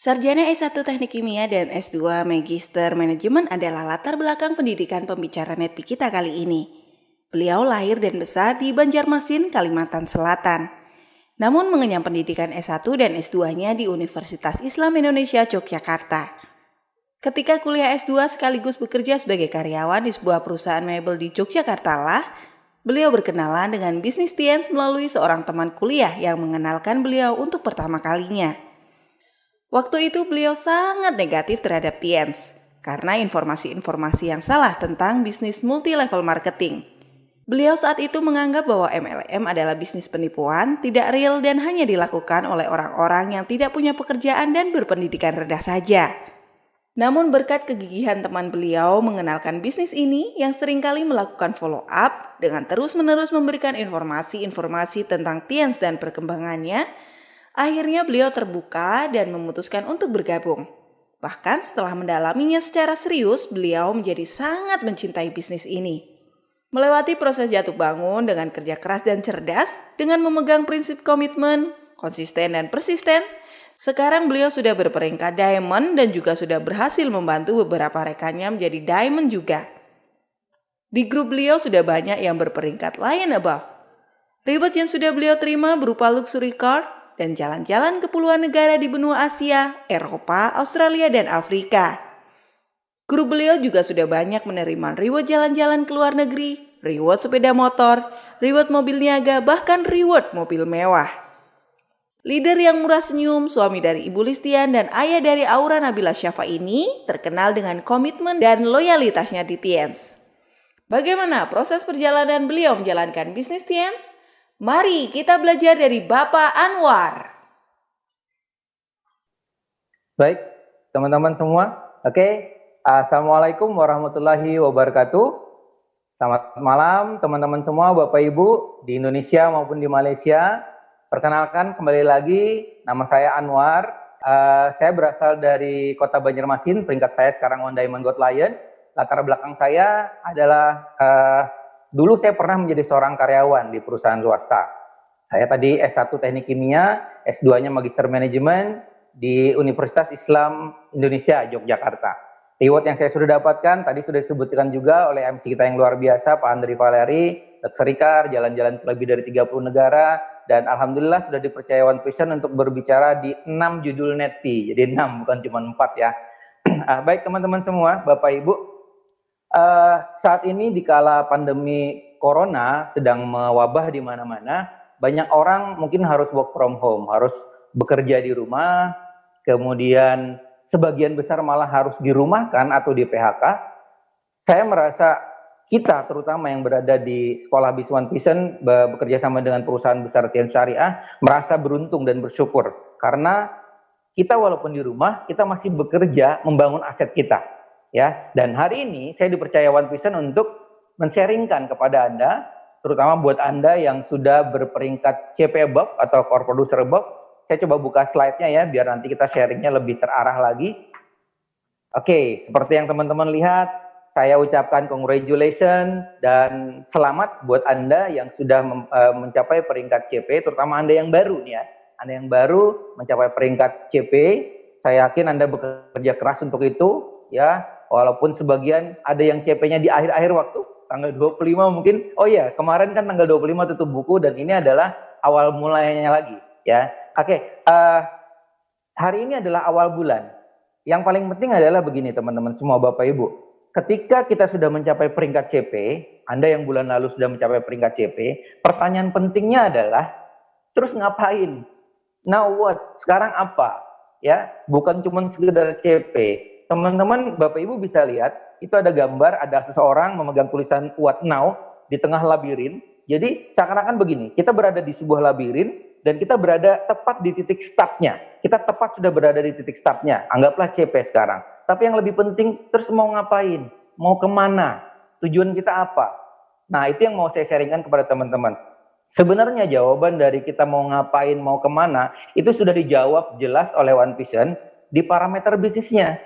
Sarjana S1 Teknik Kimia dan S2 Magister Manajemen adalah latar belakang pendidikan pembicara Netpi kita kali ini. Beliau lahir dan besar di Banjarmasin, Kalimantan Selatan. Namun mengenyam pendidikan S1 dan S2-nya di Universitas Islam Indonesia Yogyakarta. Ketika kuliah S2 sekaligus bekerja sebagai karyawan di sebuah perusahaan mebel di Yogyakarta lah, beliau berkenalan dengan bisnis Tiens melalui seorang teman kuliah yang mengenalkan beliau untuk pertama kalinya. Waktu itu beliau sangat negatif terhadap Tiens karena informasi-informasi yang salah tentang bisnis multi-level marketing. Beliau saat itu menganggap bahwa MLM adalah bisnis penipuan, tidak real dan hanya dilakukan oleh orang-orang yang tidak punya pekerjaan dan berpendidikan rendah saja. Namun berkat kegigihan teman beliau mengenalkan bisnis ini yang seringkali melakukan follow up dengan terus-menerus memberikan informasi-informasi tentang Tiens dan perkembangannya, akhirnya beliau terbuka dan memutuskan untuk bergabung. Bahkan setelah mendalaminya secara serius, beliau menjadi sangat mencintai bisnis ini. Melewati proses jatuh bangun dengan kerja keras dan cerdas, dengan memegang prinsip komitmen, konsisten dan persisten, sekarang beliau sudah berperingkat Diamond dan juga sudah berhasil membantu beberapa rekannya menjadi Diamond juga. Di grup beliau sudah banyak yang berperingkat Lion Above. Reward yang sudah beliau terima berupa luxury car dan jalan-jalan ke puluhan negara di benua Asia, Eropa, Australia, dan Afrika. Grup beliau juga sudah banyak menerima reward jalan-jalan ke luar negeri, reward sepeda motor, reward mobil niaga, bahkan reward mobil mewah. Leader yang murah senyum, suami dari Ibu Listian dan ayah dari Aura Nabila Syafa ini terkenal dengan komitmen dan loyalitasnya di Tiens. Bagaimana proses perjalanan beliau menjalankan bisnis Tiens? Mari kita belajar dari Bapak Anwar. Baik, teman-teman semua. Oke. Assalamualaikum warahmatullahi wabarakatuh. Selamat malam teman-teman semua, Bapak Ibu di Indonesia maupun di Malaysia. Perkenalkan kembali lagi, nama saya Anwar. Saya berasal dari kota Banjarmasin, peringkat saya sekarang One Diamond Gold Lion. Latar belakang saya adalah dulu saya pernah menjadi seorang karyawan di perusahaan swasta. Saya tadi S1 Teknik Kimia, S2-nya Magister Manajemen di Universitas Islam Indonesia Yogyakarta. Reward yang saya sudah dapatkan tadi sudah disebutkan juga oleh MC kita yang luar biasa, Pak Andri Valeri, luxury car, jalan-jalan ke lebih dari 30 negara, dan alhamdulillah sudah dipercaya One Vision untuk berbicara di 6 judul Netpi. Jadi 6 bukan cuma 4 ya. Baik teman-teman semua, Bapak Ibu, saat ini di kala pandemi Corona sedang mewabah di mana-mana, banyak orang mungkin harus work from home, harus bekerja di rumah, kemudian sebagian besar malah harus dirumahkan atau di PHK. Saya merasa kita terutama yang berada di sekolah Bis One Vision bekerja sama dengan perusahaan besar Tiens Syariah merasa beruntung dan bersyukur karena kita walaupun di rumah kita masih bekerja membangun aset kita ya. Dan hari ini saya dipercaya One Vision untuk men-sharingkan kepada Anda, terutama buat Anda yang sudah berperingkat CP above atau core producer above. Saya coba buka slide-nya ya, biar nanti kita sharingnya lebih terarah lagi. Oke, seperti yang teman-teman lihat, saya ucapkan congratulations dan selamat buat Anda yang sudah mencapai peringkat CP, terutama Anda yang baru nih ya. Anda yang baru mencapai peringkat CP, saya yakin Anda bekerja keras untuk itu ya, walaupun sebagian ada yang CP-nya di akhir-akhir waktu, tanggal 25 mungkin. Oh iya, kemarin kan tanggal 25 tutup buku dan ini adalah awal mulainya lagi ya. Oke, hari ini adalah awal bulan. Yang paling penting adalah begini teman-teman semua, Bapak Ibu. Ketika kita sudah mencapai peringkat CP, Anda yang bulan lalu sudah mencapai peringkat CP, pertanyaan pentingnya adalah, terus ngapain? Now what? Sekarang apa? Ya, bukan cuma sekedar CP. Teman-teman, Bapak Ibu bisa lihat, itu ada gambar, ada seseorang memegang tulisan what now di tengah labirin. Jadi seakan-akan begini, kita berada di sebuah labirin, dan kita berada tepat di titik startnya. Kita tepat sudah berada di titik startnya. Anggaplah CP sekarang. Tapi yang lebih penting, terus mau ngapain? Mau kemana? Tujuan kita apa? Nah, itu yang mau saya sharingkan kepada teman-teman. Sebenarnya jawaban dari kita mau ngapain, mau kemana, itu sudah dijawab jelas oleh One Vision di parameter bisnisnya.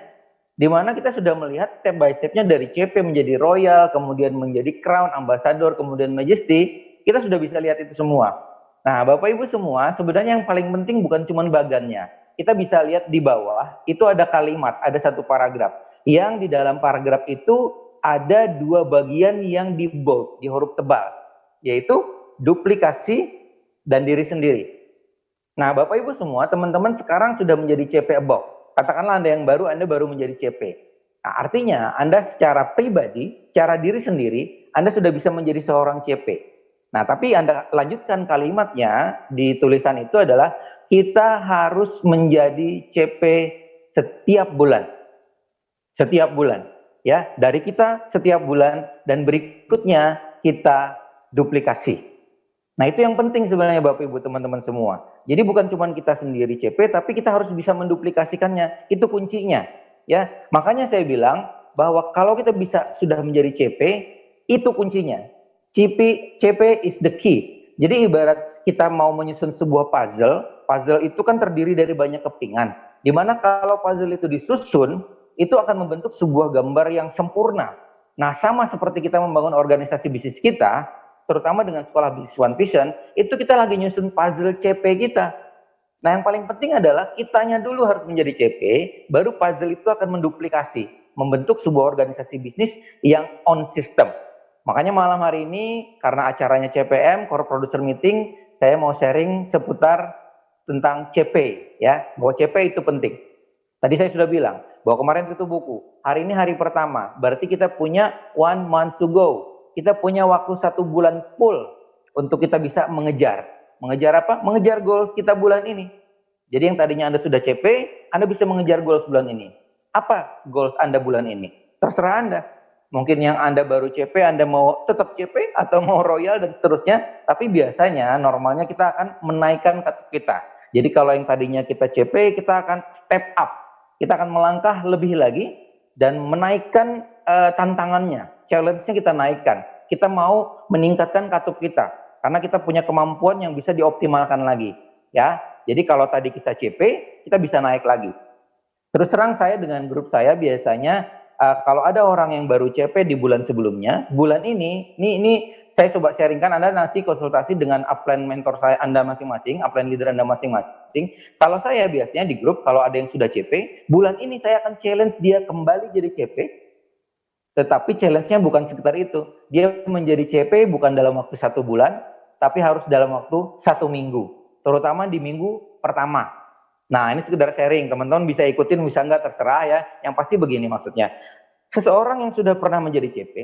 Di mana kita sudah melihat step by step-nya dari CP menjadi Royal, kemudian menjadi Crown, Ambassador, kemudian Majesty. Kita sudah bisa lihat itu semua. Nah, Bapak Ibu semua, sebenarnya yang paling penting bukan cuma bagannya, kita bisa lihat di bawah, itu ada kalimat, ada satu paragraf. Yang di dalam paragraf itu ada dua bagian yang di bold, di huruf tebal, yaitu duplikasi dan diri sendiri. Nah, Bapak Ibu semua, teman-teman sekarang sudah menjadi CP above. Katakanlah Anda yang baru, Anda baru menjadi CP. Nah, artinya Anda secara pribadi, secara diri sendiri, Anda sudah bisa menjadi seorang CP. Nah, tapi Anda lanjutkan kalimatnya di tulisan itu adalah kita harus menjadi CP setiap bulan. Setiap bulan, ya. Dari kita setiap bulan dan berikutnya kita duplikasi. Nah, itu yang penting sebenarnya Bapak Ibu teman-teman semua. Jadi bukan cuma kita sendiri CP, tapi kita harus bisa menduplikasikannya. Itu kuncinya, ya. Makanya saya bilang bahwa kalau kita bisa sudah menjadi CP, itu kuncinya. CP is the key. Jadi ibarat kita mau menyusun sebuah puzzle, puzzle itu kan terdiri dari banyak kepingan. Dimana kalau puzzle itu disusun, itu akan membentuk sebuah gambar yang sempurna. Nah, sama seperti kita membangun organisasi bisnis kita, terutama dengan sekolah Business One Vision, itu kita lagi nyusun puzzle CP kita. Nah, yang paling penting adalah kitanya dulu harus menjadi CP, baru puzzle itu akan menduplikasi, membentuk sebuah organisasi bisnis yang on system. Makanya malam hari ini, karena acaranya CPM, Core Producer Meeting, saya mau sharing seputar tentang CP, ya, bahwa CP itu penting. Tadi saya sudah bilang, bahwa kemarin itu buku, hari ini hari pertama, berarti kita punya 1 month to go. Kita punya waktu 1 bulan full untuk kita bisa mengejar. Mengejar apa? Mengejar goals kita bulan ini. Jadi yang tadinya Anda sudah CP, Anda bisa mengejar goals bulan ini. Apa goals Anda bulan ini? Terserah Anda. Mungkin yang Anda baru CP, Anda mau tetap CP atau mau royal dan seterusnya. Tapi biasanya normalnya kita akan menaikkan kartu kita. Jadi kalau yang tadinya kita CP, kita akan step up. Kita akan melangkah lebih lagi dan menaikkan tantangannya. Challenge-nya kita naikkan. Kita mau meningkatkan kartu kita. Karena kita punya kemampuan yang bisa dioptimalkan lagi. Ya, jadi kalau tadi kita CP, kita bisa naik lagi. Terus terang saya dengan grup saya biasanya kalau ada orang yang baru CP di bulan sebelumnya, bulan ini saya coba sharingkan, Anda nanti konsultasi dengan upline mentor saya Anda masing-masing, upline leader Anda masing-masing. Kalau saya biasanya di grup, kalau ada yang sudah CP, bulan ini saya akan challenge dia kembali jadi CP. Tetapi challenge-nya bukan sekitar itu. Dia menjadi CP bukan dalam waktu 1 bulan, tapi harus dalam waktu 1 minggu. Terutama di minggu pertama. Nah, ini sekedar sharing, teman-teman bisa ikutin, bisa enggak, terserah ya. Yang pasti begini maksudnya. Seseorang yang sudah pernah menjadi CP,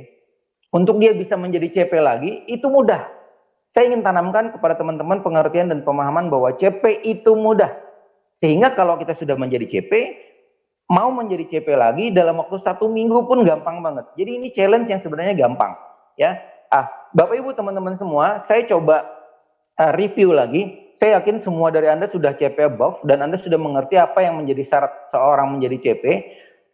untuk dia bisa menjadi CP lagi, itu mudah. Saya ingin tanamkan kepada teman-teman pengertian dan pemahaman bahwa CP itu mudah. Sehingga kalau kita sudah menjadi CP, mau menjadi CP lagi dalam waktu 1 minggu pun gampang banget. Jadi ini challenge yang sebenarnya gampang. Ya, Bapak Ibu teman-teman semua, saya coba review lagi. Saya yakin semua dari Anda sudah CP above dan Anda sudah mengerti apa yang menjadi syarat seorang menjadi CP.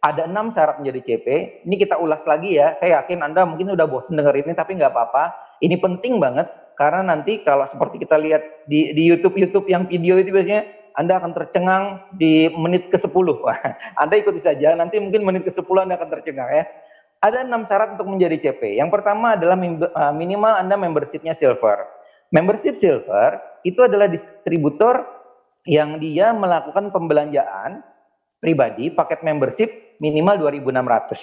Ada 6 syarat menjadi CP. Ini kita ulas lagi ya. Saya yakin Anda mungkin udah bosan dengar ini, tapi nggak apa-apa. Ini penting banget karena nanti kalau seperti kita lihat di YouTube yang video itu biasanya Anda akan tercengang di menit ke-10. Anda ikuti saja. Nanti mungkin menit ke-10 Anda akan tercengang ya. Ada 6 syarat untuk menjadi CP. Yang pertama adalah minimal Anda membership-nya silver. Membership silver itu adalah distributor yang dia melakukan pembelanjaan pribadi paket membership minimal 2.600.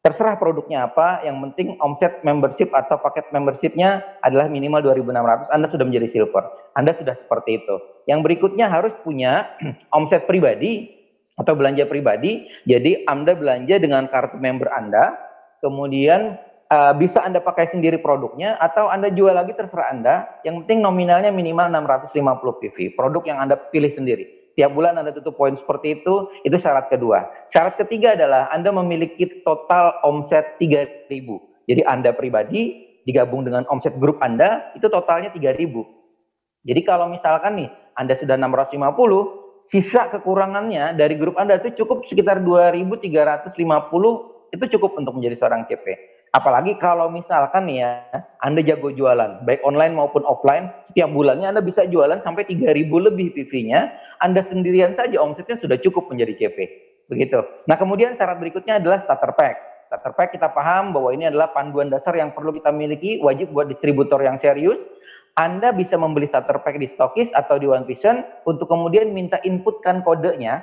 Terserah produknya apa, yang penting omset membership atau paket membershipnya adalah minimal 2.600, Anda sudah menjadi silver. Anda sudah seperti itu. Yang berikutnya harus punya omset pribadi atau belanja pribadi. Jadi Anda belanja dengan kartu member Anda, kemudian bisa Anda pakai sendiri produknya atau Anda jual lagi, terserah Anda. Yang penting nominalnya minimal 650 PV. Produk yang Anda pilih sendiri. Tiap bulan Anda tutup poin seperti itu syarat kedua. Syarat ketiga adalah Anda memiliki total omset 3.000. Jadi Anda pribadi digabung dengan omset grup Anda, itu totalnya 3.000. Jadi kalau misalkan nih Anda sudah 650, sisa kekurangannya dari grup Anda itu cukup sekitar 2.350, itu cukup untuk menjadi seorang CP. Apalagi kalau misalkan nih ya, Anda jago jualan, baik online maupun offline, setiap bulannya Anda bisa jualan sampai 3.000 lebih PV-nya, Anda sendirian saja omsetnya sudah cukup menjadi CP. Begitu. Nah kemudian syarat berikutnya adalah starter pack. Starter pack kita paham bahwa ini adalah panduan dasar yang perlu kita miliki, wajib buat distributor yang serius. Anda bisa membeli starter pack di Stokis atau di One Vision untuk kemudian minta inputkan kodenya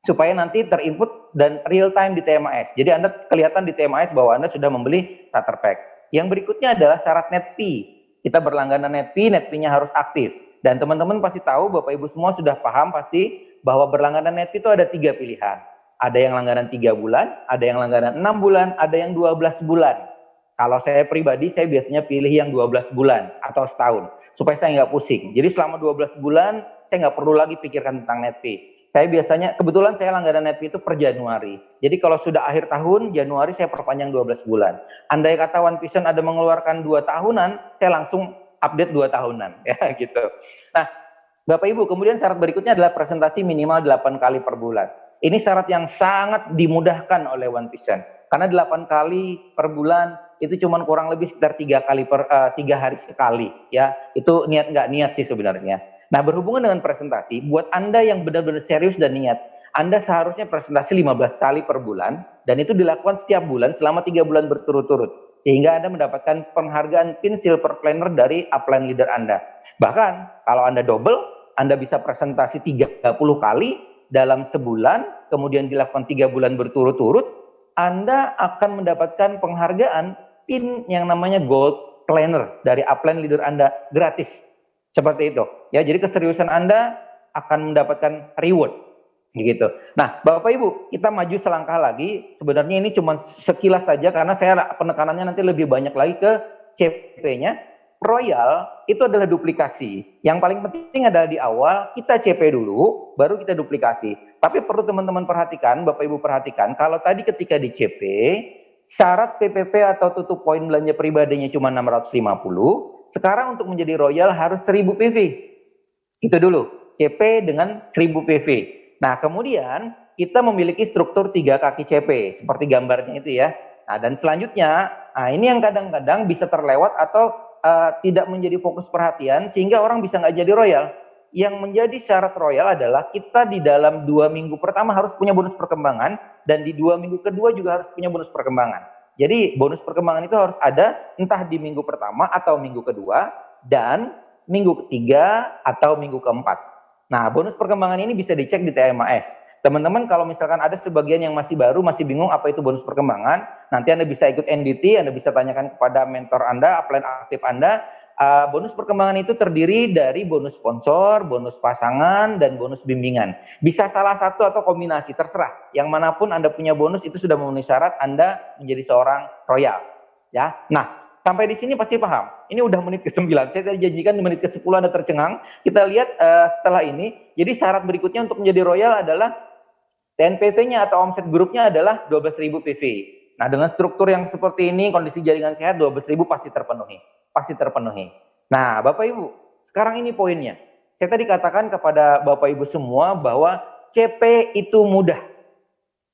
supaya nanti terinput dan real time di TMAS. Jadi Anda kelihatan di TMAS bahwa Anda sudah membeli starter pack. Yang berikutnya adalah syarat NetP. Kita berlangganan NetP, NetP-nya harus aktif. Dan teman-teman pasti tahu, Bapak Ibu semua sudah paham pasti bahwa berlangganan NetP itu ada 3 pilihan. Ada yang langganan 3 bulan, ada yang langganan 6 bulan, ada yang 12 bulan. Kalau saya pribadi, saya biasanya pilih yang 12 bulan atau setahun, supaya saya nggak pusing. Jadi selama 12 bulan, saya nggak perlu lagi pikirkan tentang NetP. Saya biasanya, kebetulan saya langganan NetP itu per Januari. Jadi kalau sudah akhir tahun, Januari saya perpanjang 12 bulan. Andai kata One Vision ada mengeluarkan 2 tahunan, saya langsung update 2 tahunan. Ya gitu. Nah, Bapak Ibu, kemudian syarat berikutnya adalah presentasi minimal 8 kali per bulan. Ini syarat yang sangat dimudahkan oleh One Vision. Karena 8 kali per bulan itu cuma kurang lebih sekitar 3 hari sekali. Ya, itu niat nggak niat sih sebenarnya. Nah, berhubungan dengan presentasi, buat Anda yang benar-benar serius dan niat, Anda seharusnya presentasi 15 kali per bulan, dan itu dilakukan setiap bulan selama 3 bulan berturut-turut. Sehingga Anda mendapatkan penghargaan PIN Silver Planner dari upline leader Anda. Bahkan, kalau Anda double, Anda bisa presentasi 30 kali dalam sebulan, kemudian dilakukan 3 bulan berturut-turut, Anda akan mendapatkan penghargaan PIN yang namanya Gold Planner dari upline leader Anda gratis. Seperti itu. Ya, jadi keseriusan Anda akan mendapatkan reward. Begitu. Nah, Bapak Ibu, kita maju selangkah lagi. Sebenarnya ini cuma sekilas saja karena saya penekanannya nanti lebih banyak lagi ke CP-nya. Royal itu adalah duplikasi. Yang paling penting adalah di awal kita CP dulu, baru kita duplikasi. Tapi perlu teman-teman perhatikan, Bapak Ibu perhatikan, kalau tadi ketika di CP, syarat PPP atau tutup poin belanja pribadinya cuma 650, sekarang untuk menjadi Royal harus 1000 PV. Itu dulu, CP dengan 1000 PV. Nah, kemudian kita memiliki struktur 3 kaki CP, seperti gambarnya itu ya. Nah, dan selanjutnya, ini yang kadang-kadang bisa terlewat atau tidak menjadi fokus perhatian sehingga orang bisa nggak jadi Royal. Yang menjadi syarat Royal adalah kita di dalam 2 minggu pertama harus punya bonus perkembangan dan di 2 minggu kedua juga harus punya bonus perkembangan. Jadi bonus perkembangan itu harus ada entah di minggu pertama atau minggu kedua dan minggu ketiga atau minggu keempat. Nah, bonus perkembangan ini bisa dicek di TMAS. Teman-teman kalau misalkan ada sebagian yang masih baru, masih bingung apa itu bonus perkembangan, nanti Anda bisa ikut NDT, Anda bisa tanyakan kepada mentor Anda, upline aktif Anda. Bonus perkembangan itu terdiri dari bonus sponsor, bonus pasangan, dan bonus bimbingan. Bisa salah satu atau kombinasi, terserah. Yang manapun Anda punya bonus itu sudah memenuhi syarat Anda menjadi seorang Royal. Ya, nah sampai di sini pasti paham. Ini udah menit ke-9. Saya tadi janjikan di menit ke-10 Anda tercengang. Kita lihat setelah ini. Jadi syarat berikutnya untuk menjadi Royal adalah TNPV-nya atau omset grupnya adalah 12.000 PV. Nah, dengan struktur yang seperti ini, kondisi jaringan sehat 12.000 pasti terpenuhi. Pasti terpenuhi. Nah, Bapak Ibu, sekarang ini poinnya. Saya tadi katakan kepada Bapak Ibu semua bahwa CP itu mudah.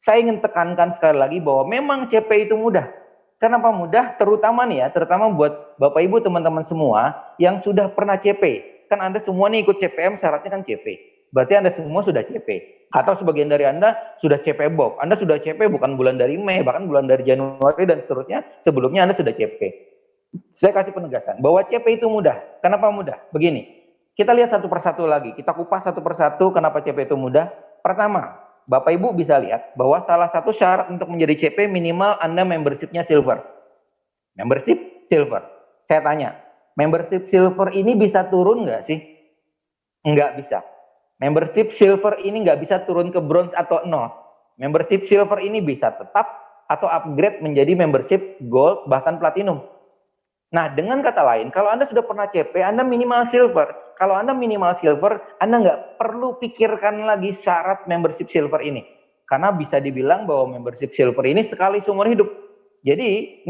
Saya ingin tekankan sekali lagi bahwa memang CP itu mudah. Kenapa mudah? Terutama nih ya, terutama buat Bapak Ibu teman-teman semua yang sudah pernah CP. Kan Anda semua nih ikut CPM, syaratnya kan CP. Berarti Anda semua sudah CP. Atau sebagian dari Anda sudah CP Bob. Anda sudah CP bukan bulan dari Mei, bahkan bulan dari Januari dan seterusnya. Sebelumnya Anda sudah CP. Saya kasih penegasan bahwa CP itu mudah. Kenapa mudah? Begini, kita lihat satu persatu lagi. Kita kupas satu persatu kenapa CP itu mudah. Pertama, Bapak Ibu bisa lihat bahwa salah satu syarat untuk menjadi CP minimal Anda membership-nya silver. Membership silver. Saya tanya, membership silver ini bisa turun nggak sih? Nggak bisa. Membership silver ini nggak bisa turun ke bronze atau nol. Membership silver ini bisa tetap atau upgrade menjadi membership gold bahkan platinum. Nah, dengan kata lain, kalau Anda sudah pernah CP, Anda minimal silver. Kalau Anda minimal silver, Anda nggak perlu pikirkan lagi syarat membership silver ini. Karena bisa dibilang bahwa membership silver ini sekali seumur hidup. Jadi,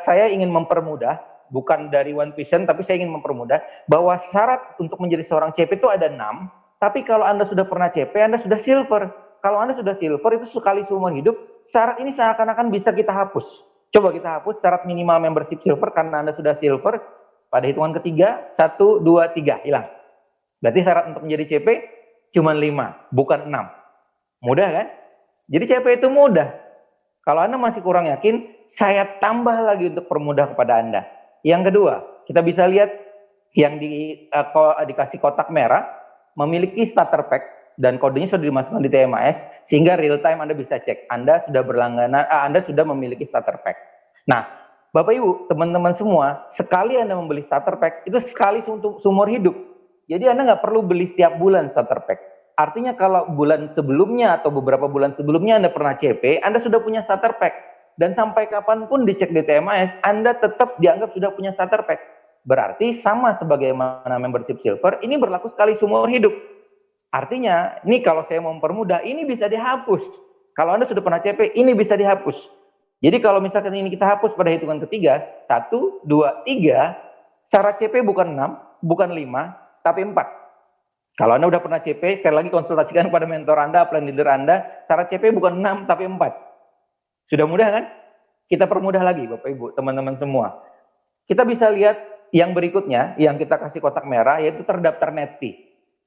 saya ingin mempermudah, bukan dari One Vision, tapi saya ingin mempermudah bahwa syarat untuk menjadi seorang CP itu ada 6. Tapi kalau Anda sudah pernah CP, Anda sudah silver. Kalau Anda sudah silver, itu sekali seumur hidup, syarat ini seakan-akan bisa kita hapus. Coba kita hapus syarat minimal membership silver karena Anda sudah silver. Pada hitungan ketiga, 1, 2, 3, hilang. Berarti syarat untuk menjadi CP cuma 5, bukan 6. Mudah kan? Jadi CP itu mudah. Kalau Anda masih kurang yakin, saya tambah lagi untuk permudah kepada Anda. Yang kedua, kita bisa lihat yang dikasih kotak merah memiliki starter pack dan kodenya sudah dimasukkan di TMAS sehingga real time Anda bisa cek Anda sudah berlangganan, Anda sudah memiliki starter pack. Nah, Bapak Ibu, teman-teman semua, sekali Anda membeli starter pack itu sekali untuk seumur hidup. Jadi Anda nggak perlu beli setiap bulan starter pack. Artinya kalau bulan sebelumnya atau beberapa bulan sebelumnya Anda pernah CP, Anda sudah punya starter pack. Dan sampai kapanpun dicek di TMAS, Anda tetap dianggap sudah punya starter pack. Berarti sama sebagaimana membership silver, ini berlaku sekali seumur hidup. Artinya, ini kalau saya mau mempermudah, ini bisa dihapus. Kalau Anda sudah pernah CP, ini bisa dihapus. Jadi kalau misalkan ini kita hapus pada hitungan ketiga, 1, 2, 3, syarat CP bukan 6, bukan 5, tapi 4. Kalau Anda udah pernah CP, sekali lagi konsultasikan pada mentor Anda, plan leader Anda, syarat CP bukan 6, tapi 4. Sudah mudah kan? Kita permudah lagi Bapak Ibu, teman-teman semua. Kita bisa lihat yang berikutnya, yang kita kasih kotak merah, yaitu terdaftar NetFee.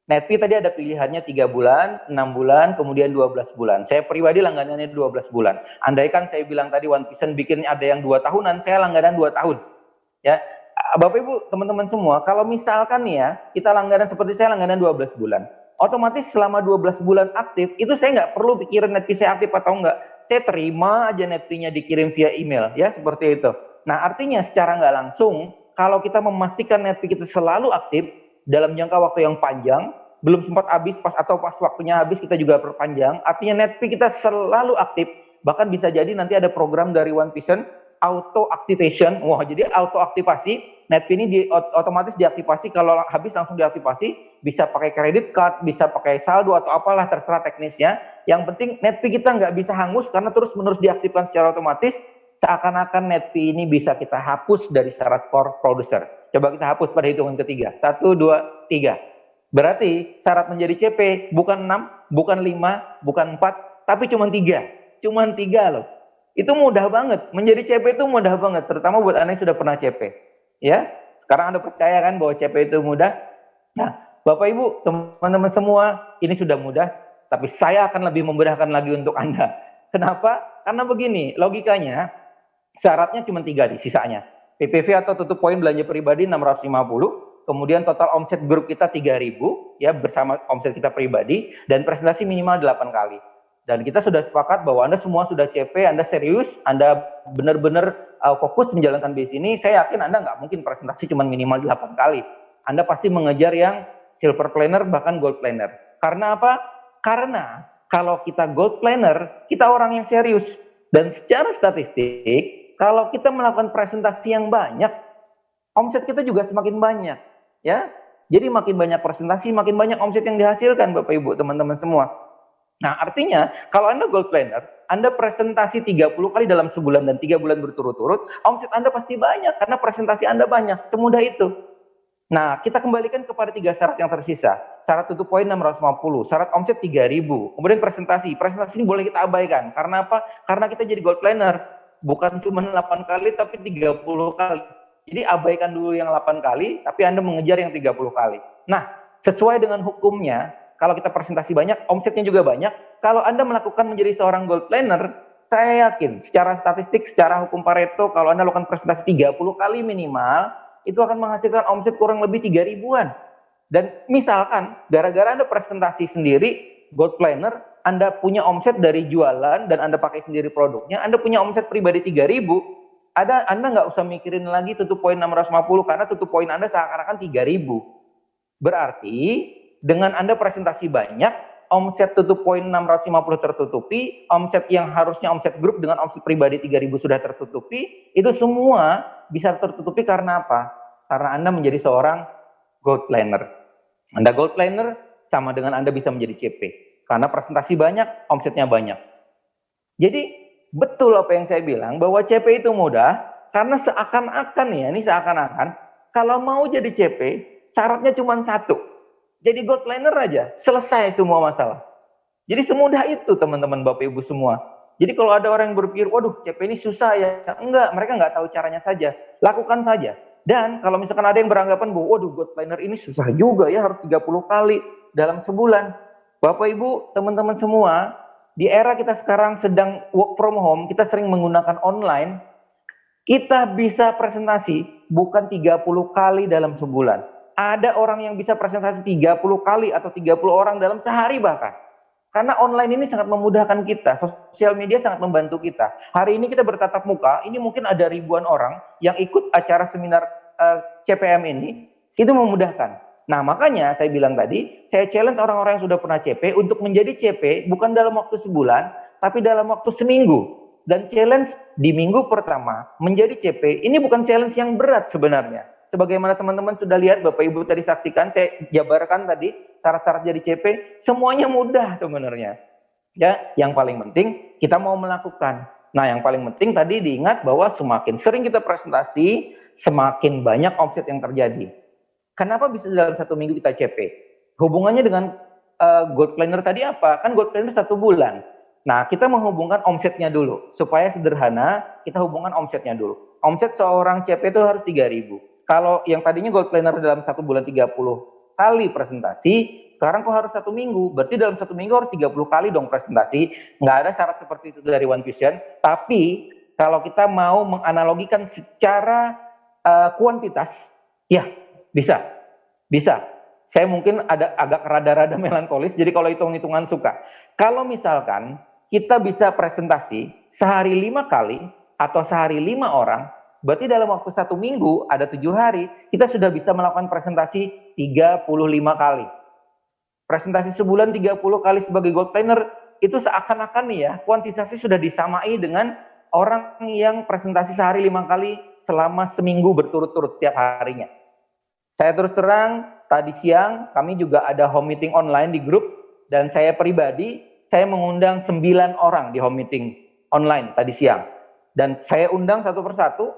NetFee tadi ada pilihannya 3 bulan, 6 bulan, kemudian 12 bulan. Saya pribadi langganannya 12 bulan. Andaikan saya bilang tadi One Vision bikin ada yang 2 tahunan, saya langganan 2 tahun. Ya, Bapak Ibu, teman-teman semua, kalau misalkan nih ya, kita langganan seperti saya langganan 12 bulan. Otomatis selama 12 bulan aktif, itu saya nggak perlu pikirin NetFee saya aktif atau enggak. Saya terima aja NetFee-nya dikirim via email, ya, seperti itu. Nah, artinya secara nggak langsung, kalau kita memastikan NetFee kita selalu aktif, dalam jangka waktu yang panjang, belum sempat habis atau pas waktunya habis kita juga perpanjang, artinya NetFee kita selalu aktif. Bahkan bisa jadi nanti ada program dari One Vision, auto activation. Wah, jadi auto aktivasi NetFee ini otomatis diaktifasi, kalau habis langsung diaktifasi, bisa pakai credit card, bisa pakai saldo atau apalah, terserah teknisnya. Yang penting NetFee kita nggak bisa hangus karena terus-menerus diaktifkan secara otomatis, seakan-akan NetFee ini bisa kita hapus dari syarat core producer. Coba kita hapus pada hitungan ketiga. 1, 2, 3. Berarti syarat menjadi CP bukan 6, bukan 5, bukan 4, tapi cuma 3. Cuma 3 loh. Itu mudah banget. Menjadi CP itu mudah banget, terutama buat Anda yang sudah pernah CP. Ya, sekarang Anda percaya kan bahwa CP itu mudah? Nah, Bapak Ibu, teman-teman semua, ini sudah mudah, tapi saya akan lebih memudahkan lagi untuk Anda. Kenapa? Karena begini, logikanya, syaratnya cuma 3 di sisanya. PPV atau tutup poin belanja pribadi 650, kemudian total omset grup kita 3.000, ya, bersama omset kita pribadi, dan presentasi minimal 8 kali. Dan kita sudah sepakat bahwa Anda semua sudah CP, Anda serius, Anda benar-benar fokus menjalankan bisnis ini. Saya yakin Anda nggak mungkin presentasi cuma minimal 8 kali. Anda pasti mengejar yang silver planner, bahkan gold planner. Karena apa? Karena kalau kita gold planner, kita orang yang serius. Dan secara statistik, kalau kita melakukan presentasi yang banyak, omset kita juga semakin banyak. Ya, jadi makin banyak presentasi, makin banyak omset yang dihasilkan, Bapak Ibu, teman-teman semua. Nah, artinya kalau Anda gold planner, Anda presentasi 30 kali dalam sebulan dan 3 bulan berturut-turut, omset Anda pasti banyak karena presentasi Anda banyak. Semudah itu. Nah, kita kembalikan kepada 3 syarat yang tersisa. Syarat tutup poin 650, syarat omset 3.000. Kemudian presentasi. Presentasi ini boleh kita abaikan. Karena apa? Karena kita jadi gold planner. Bukan cuma 8 kali, tapi 30 kali. Jadi abaikan dulu yang 8 kali, tapi Anda mengejar yang 30 kali. Nah, sesuai dengan hukumnya, kalau kita presentasi banyak, omsetnya juga banyak. Kalau Anda melakukan menjadi seorang gold planner, saya yakin secara statistik, secara hukum Pareto, kalau Anda lakukan presentasi 30 kali minimal, itu akan menghasilkan omset kurang lebih 3.000-an. Dan misalkan, gara-gara Anda presentasi sendiri, gold planner, Anda punya omset dari jualan, dan Anda pakai sendiri produknya, Anda punya omset pribadi 3.000, Anda nggak usah mikirin lagi tutup poin 650, karena tutup poin Anda seakan-akan 3.000. Berarti, dengan Anda presentasi banyak, omset tutup poin 650 tertutupi, omset yang harusnya omset grup dengan omset pribadi 3.000 sudah tertutupi, itu semua bisa tertutupi karena apa? Karena Anda menjadi seorang gold planner. Anda gold planner sama dengan Anda bisa menjadi CP. Karena presentasi banyak, omsetnya banyak. Jadi betul apa yang saya bilang, bahwa CP itu mudah, karena seakan-akan ya, ini seakan-akan, kalau mau jadi CP, syaratnya cuma 1. Jadi gold planner aja, selesai semua masalah. Jadi semudah itu teman-teman Bapak Ibu semua. Jadi kalau ada orang yang berpikir, waduh CP ini susah ya. Enggak, mereka nggak tahu caranya saja. Lakukan saja. Dan kalau misalkan ada yang beranggapan bahwa, waduh gold planner ini susah juga ya, harus 30 kali dalam sebulan. Bapak Ibu, teman-teman semua, di era kita sekarang sedang work from home, kita sering menggunakan online, kita bisa presentasi bukan 30 kali dalam sebulan. Ada orang yang bisa presentasi 30 kali atau 30 orang dalam sehari bahkan. Karena online ini sangat memudahkan kita, sosial media sangat membantu kita. Hari ini kita bertatap muka, ini mungkin ada ribuan orang yang ikut acara seminar CPM ini, itu memudahkan. Nah makanya saya bilang tadi, saya challenge orang-orang yang sudah pernah CP untuk menjadi CP bukan dalam waktu sebulan, tapi dalam waktu seminggu. Dan challenge di minggu pertama menjadi CP, ini bukan challenge yang berat sebenarnya. Sebagaimana teman-teman sudah lihat, Bapak Ibu tadi saksikan, saya jabarkan tadi syarat-syarat jadi CP, semuanya mudah sebenarnya. Ya, yang paling penting kita mau melakukan. Nah, yang paling penting tadi diingat bahwa semakin sering kita presentasi, semakin banyak omset yang terjadi. Kenapa bisa dalam 1 minggu kita CP? Hubungannya dengan Gold Planner tadi apa? Kan Gold Planner 1 bulan. Nah, kita menghubungkan omsetnya dulu. Supaya sederhana, kita hubungkan omsetnya dulu. Omset seorang CP itu harus 3.000. Kalau yang tadinya Gold Planner dalam 1 bulan 30 kali presentasi, sekarang kok harus 1 minggu. Berarti dalam 1 minggu harus 30 kali dong presentasi. Nggak ada syarat seperti itu dari One Vision. Tapi kalau kita mau menganalogikan secara kuantitas, ya bisa. Bisa. Saya mungkin agak rada-rada melankolis, jadi kalau hitung-hitungan suka. Kalau misalkan kita bisa presentasi sehari 5 kali atau sehari 5 orang, berarti dalam waktu 1 minggu ada 7 hari, kita sudah bisa melakukan presentasi 35 kali. Presentasi sebulan 30 kali sebagai Gold Planner, itu seakan-akan nih ya, kuantitasnya sudah disamai dengan orang yang presentasi sehari 5 kali selama seminggu berturut-turut setiap harinya. Saya terus terang, tadi siang kami juga ada home meeting online di grup, dan saya pribadi, saya mengundang 9 orang di home meeting online tadi siang. Dan saya undang satu persatu,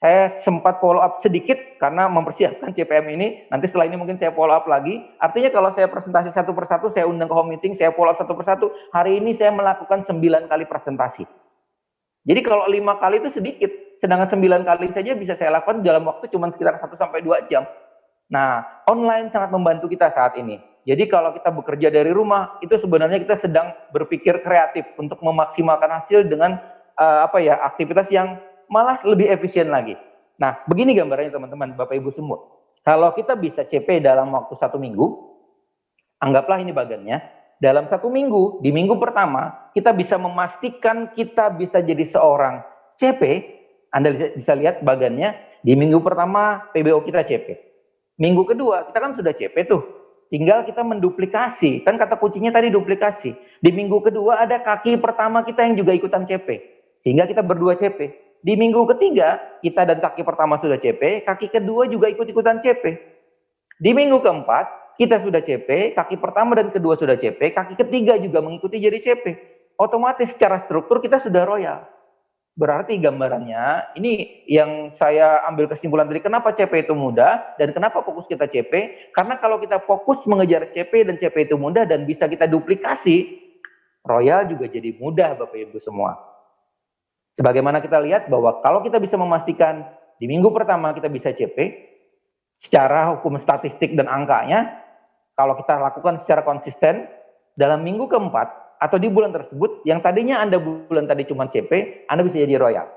saya sempat follow up sedikit karena mempersiapkan CPM ini, nanti setelah ini mungkin saya follow up lagi. Artinya kalau saya presentasi satu persatu, saya undang ke home meeting, saya follow up satu persatu, hari ini saya melakukan 9 kali presentasi. Jadi kalau 5 kali itu sedikit, sedangkan 9 kali saja bisa saya lakukan dalam waktu cuma sekitar 1-2 jam. Nah, online sangat membantu kita saat ini. Jadi kalau kita bekerja dari rumah, itu sebenarnya kita sedang berpikir kreatif untuk memaksimalkan hasil dengan aktivitas yang malah lebih efisien lagi. Nah, begini gambarannya teman-teman, Bapak Ibu semua. Kalau kita bisa CP dalam waktu 1 minggu, anggaplah ini bagannya, dalam 1 minggu, di minggu pertama, kita bisa memastikan kita bisa jadi seorang CP. Anda bisa lihat bagannya, di minggu pertama PBO kita CP. Minggu kedua, kita kan sudah CP tuh. Tinggal kita menduplikasi. Kan kata kuncinya tadi duplikasi. Di minggu kedua ada kaki pertama kita yang juga ikutan CP. Sehingga kita berdua CP. Di minggu ketiga, kita dan kaki pertama sudah CP, kaki kedua juga ikut-ikutan CP. Di minggu keempat, kita sudah CP, kaki pertama dan kedua sudah CP, kaki ketiga juga mengikuti jadi CP. Otomatis secara struktur kita sudah royal. Berarti gambarannya, ini yang saya ambil kesimpulan dari kenapa CP itu mudah dan kenapa fokus kita CP. Karena kalau kita fokus mengejar CP dan CP itu mudah dan bisa kita duplikasi, royal juga jadi mudah Bapak Ibu semua. Sebagaimana kita lihat bahwa kalau kita bisa memastikan di minggu pertama kita bisa CP, secara hukum statistik dan angkanya, kalau kita lakukan secara konsisten, dalam minggu keempat atau di bulan tersebut, yang tadinya Anda bulan tadi cuma CP, Anda bisa jadi royal.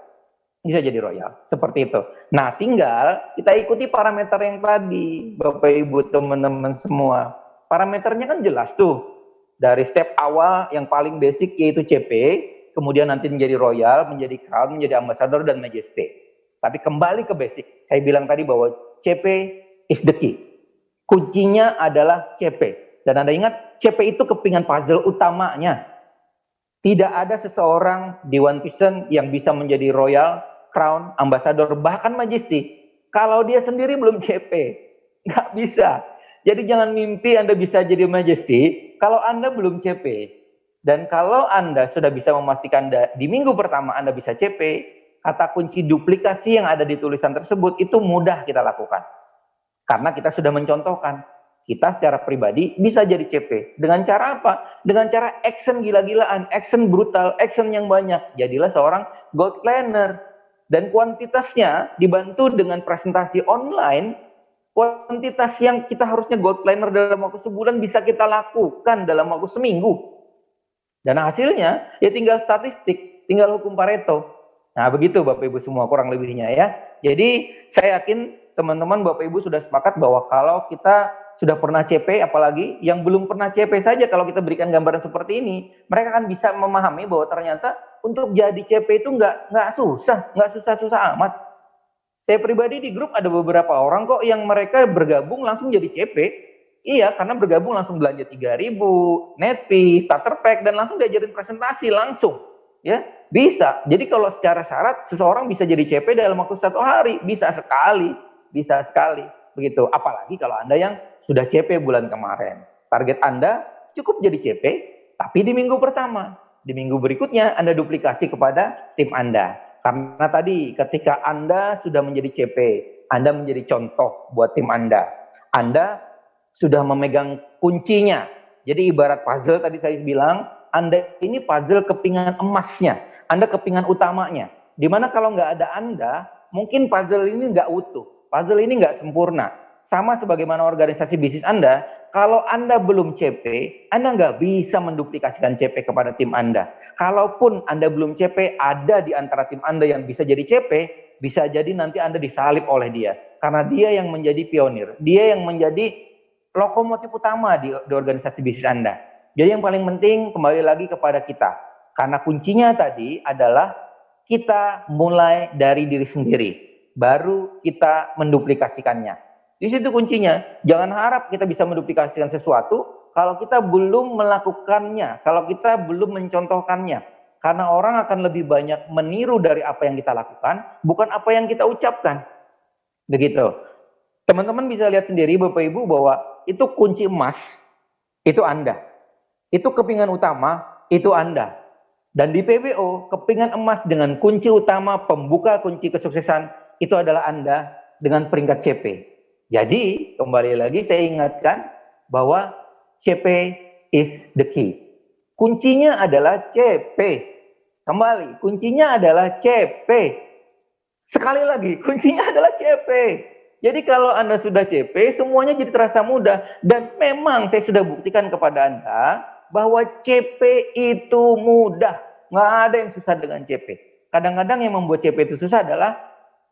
Bisa jadi royal, seperti itu. Nah, tinggal kita ikuti parameter yang tadi, Bapak Ibu teman-teman semua. Parameternya kan jelas tuh. Dari step awal yang paling basic yaitu CP, kemudian nanti menjadi royal, menjadi crown, menjadi ambassador, dan majesty. Tapi kembali ke basic. Saya bilang tadi bahwa CP is the key. Kuncinya adalah CP. Dan Anda ingat, CP itu kepingan puzzle utamanya. Tidak ada seseorang di One Vision yang bisa menjadi royal, crown, ambassador, bahkan majesty. Kalau dia sendiri belum CP. Nggak bisa. Jadi jangan mimpi Anda bisa jadi majesty kalau Anda belum CP. Dan kalau Anda sudah bisa memastikan di minggu pertama Anda bisa CP, kata kunci duplikasi yang ada di tulisan tersebut itu mudah kita lakukan. Karena kita sudah mencontohkan, kita secara pribadi bisa jadi CP. Dengan cara apa? Dengan cara action gila-gilaan, action brutal, action yang banyak. Jadilah seorang Gold Planner. Dan kuantitasnya dibantu dengan presentasi online, kuantitas yang kita harusnya Gold Planner dalam waktu sebulan bisa kita lakukan dalam waktu seminggu. Dan hasilnya ya tinggal statistik, tinggal hukum Pareto. Nah, begitu Bapak Ibu semua kurang lebihnya ya. Jadi saya yakin teman-teman Bapak Ibu sudah sepakat bahwa kalau kita sudah pernah CP, apalagi yang belum pernah CP saja kalau kita berikan gambaran seperti ini, mereka kan bisa memahami bahwa ternyata untuk jadi CP itu nggak susah amat. Saya pribadi di grup ada beberapa orang kok yang mereka bergabung langsung jadi CP. Iya, karena bergabung langsung belanja 3.000, netfee, starter pack, dan langsung diajarin presentasi langsung. Ya, bisa. Jadi kalau secara syarat, seseorang bisa jadi CP dalam waktu 1 hari. Bisa sekali. Begitu. Apalagi kalau Anda yang sudah CP bulan kemarin. Target Anda cukup jadi CP, tapi di minggu pertama. Di minggu berikutnya, Anda duplikasi kepada tim Anda. Karena tadi, ketika Anda sudah menjadi CP, Anda menjadi contoh buat tim Anda. Anda sudah memegang kuncinya. Jadi ibarat puzzle tadi saya bilang, Anda ini puzzle kepingan emasnya, Anda kepingan utamanya. Dimana kalau nggak ada Anda, mungkin puzzle ini nggak utuh, puzzle ini nggak sempurna. Sama sebagaimana organisasi bisnis Anda, kalau Anda belum CP, Anda nggak bisa menduplikasikan CP kepada tim Anda. Kalaupun Anda belum CP, ada di antara tim Anda yang bisa jadi CP, bisa jadi nanti Anda disalib oleh dia. Karena dia yang menjadi pionir, dia yang menjadi lokomotif utama di organisasi bisnis Anda. Jadi yang paling penting kembali lagi kepada kita. Karena kuncinya tadi adalah kita mulai dari diri sendiri. Baru kita menduplikasikannya. Di situ kuncinya. Jangan harap kita bisa menduplikasikan sesuatu kalau kita belum melakukannya. Kalau kita belum mencontohkannya. Karena orang akan lebih banyak meniru dari apa yang kita lakukan, bukan apa yang kita ucapkan. Begitu. Teman-teman bisa lihat sendiri Bapak Ibu bahwa itu kunci emas, itu Anda. Itu kepingan utama, itu Anda. Dan di PBO, kepingan emas dengan kunci utama, pembuka kunci kesuksesan, itu adalah Anda dengan peringkat CP. Jadi, kembali lagi saya ingatkan bahwa CP is the key. Kuncinya adalah CP. Kembali, kuncinya adalah CP. Sekali lagi, kuncinya adalah CP. Jadi kalau Anda sudah CP, semuanya jadi terasa mudah. Dan memang saya sudah buktikan kepada Anda bahwa CP itu mudah. Nggak ada yang susah dengan CP. Kadang-kadang yang membuat CP itu susah adalah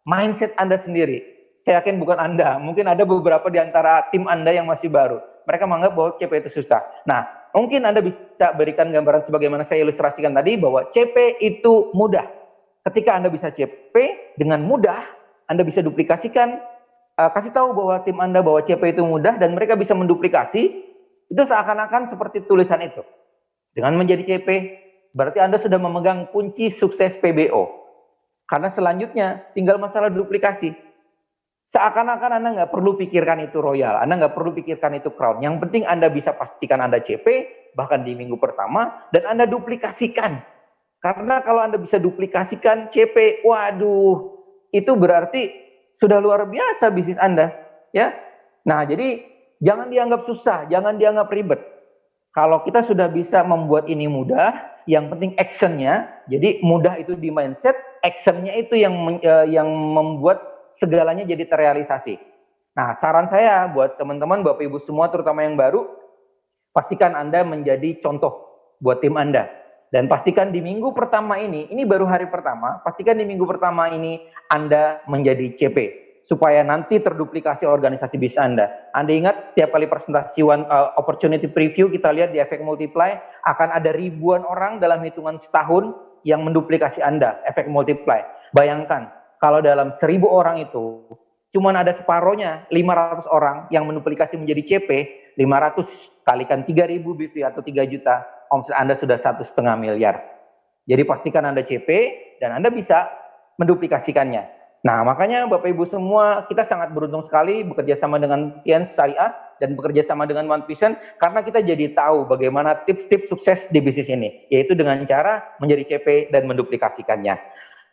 mindset Anda sendiri. Saya yakin bukan Anda. Mungkin ada beberapa di antara tim Anda yang masih baru. Mereka menganggap bahwa CP itu susah. Nah, mungkin Anda bisa berikan gambaran sebagaimana saya ilustrasikan tadi bahwa CP itu mudah. Ketika Anda bisa CP dengan mudah, Anda bisa duplikasikan. Kasih tahu bahwa tim Anda bahwa CP itu mudah dan mereka bisa menduplikasi, itu seakan-akan seperti tulisan itu. Dengan menjadi CP, berarti Anda sudah memegang kunci sukses PBO. Karena selanjutnya tinggal masalah duplikasi. Seakan-akan Anda nggak perlu pikirkan itu royal, Anda nggak perlu pikirkan itu crown. Yang penting Anda bisa pastikan Anda CP, bahkan di minggu pertama, dan Anda duplikasikan. Karena kalau Anda bisa duplikasikan CP, waduh, itu berarti sudah luar biasa bisnis Anda, ya. Nah, jadi jangan dianggap susah, jangan dianggap ribet. Kalau kita sudah bisa membuat ini mudah, yang penting actionnya. Jadi mudah itu di mindset, actionnya itu yang membuat segalanya jadi terrealisasi. Nah, saran saya buat teman-teman, Bapak Ibu semua, terutama yang baru, pastikan Anda menjadi contoh buat tim Anda. Dan pastikan di minggu pertama ini baru hari pertama, pastikan di minggu pertama ini Anda menjadi CP. Supaya nanti terduplikasi organisasi bisnis Anda. Anda ingat setiap kali presentasi opportunity preview kita lihat di efek multiply, akan ada ribuan orang dalam hitungan setahun yang menduplikasi Anda, efek multiply. Bayangkan, kalau dalam 1.000 orang itu, cuma ada separohnya, 500 orang yang menduplikasi menjadi CP, 500 kalikan 3.000 BV atau 3 juta, omset Anda sudah 1,5 miliar. Jadi pastikan Anda CP dan Anda bisa menduplikasikannya. Nah, makanya Bapak Ibu semua, kita sangat beruntung sekali bekerja sama dengan Tian Syariah dan bekerja sama dengan One Vision karena kita jadi tahu bagaimana tips-tips sukses di bisnis ini, yaitu dengan cara menjadi CP dan menduplikasikannya.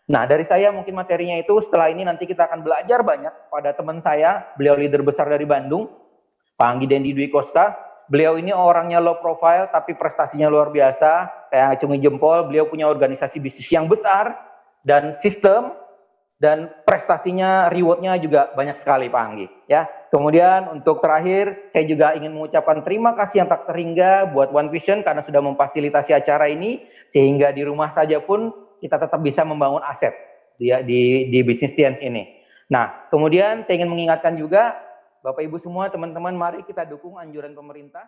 Nah, dari saya mungkin materinya itu, setelah ini nanti kita akan belajar banyak pada teman saya, beliau leader besar dari Bandung, Pak Anggi Dendi Dwi Kosta. Beliau ini orangnya low profile tapi prestasinya luar biasa. Saya acungi jempol, beliau punya organisasi bisnis yang besar dan sistem dan prestasinya, rewardnya juga banyak sekali Pak Anggi. Ya, Kemudian untuk terakhir, saya juga ingin mengucapkan terima kasih yang tak terhingga buat One Vision karena sudah memfasilitasi acara ini, sehingga di rumah saja pun kita tetap bisa membangun aset di bisnis Tians ini. Nah, kemudian saya ingin mengingatkan juga, Bapak Ibu semua, teman-teman, mari kita dukung anjuran pemerintah.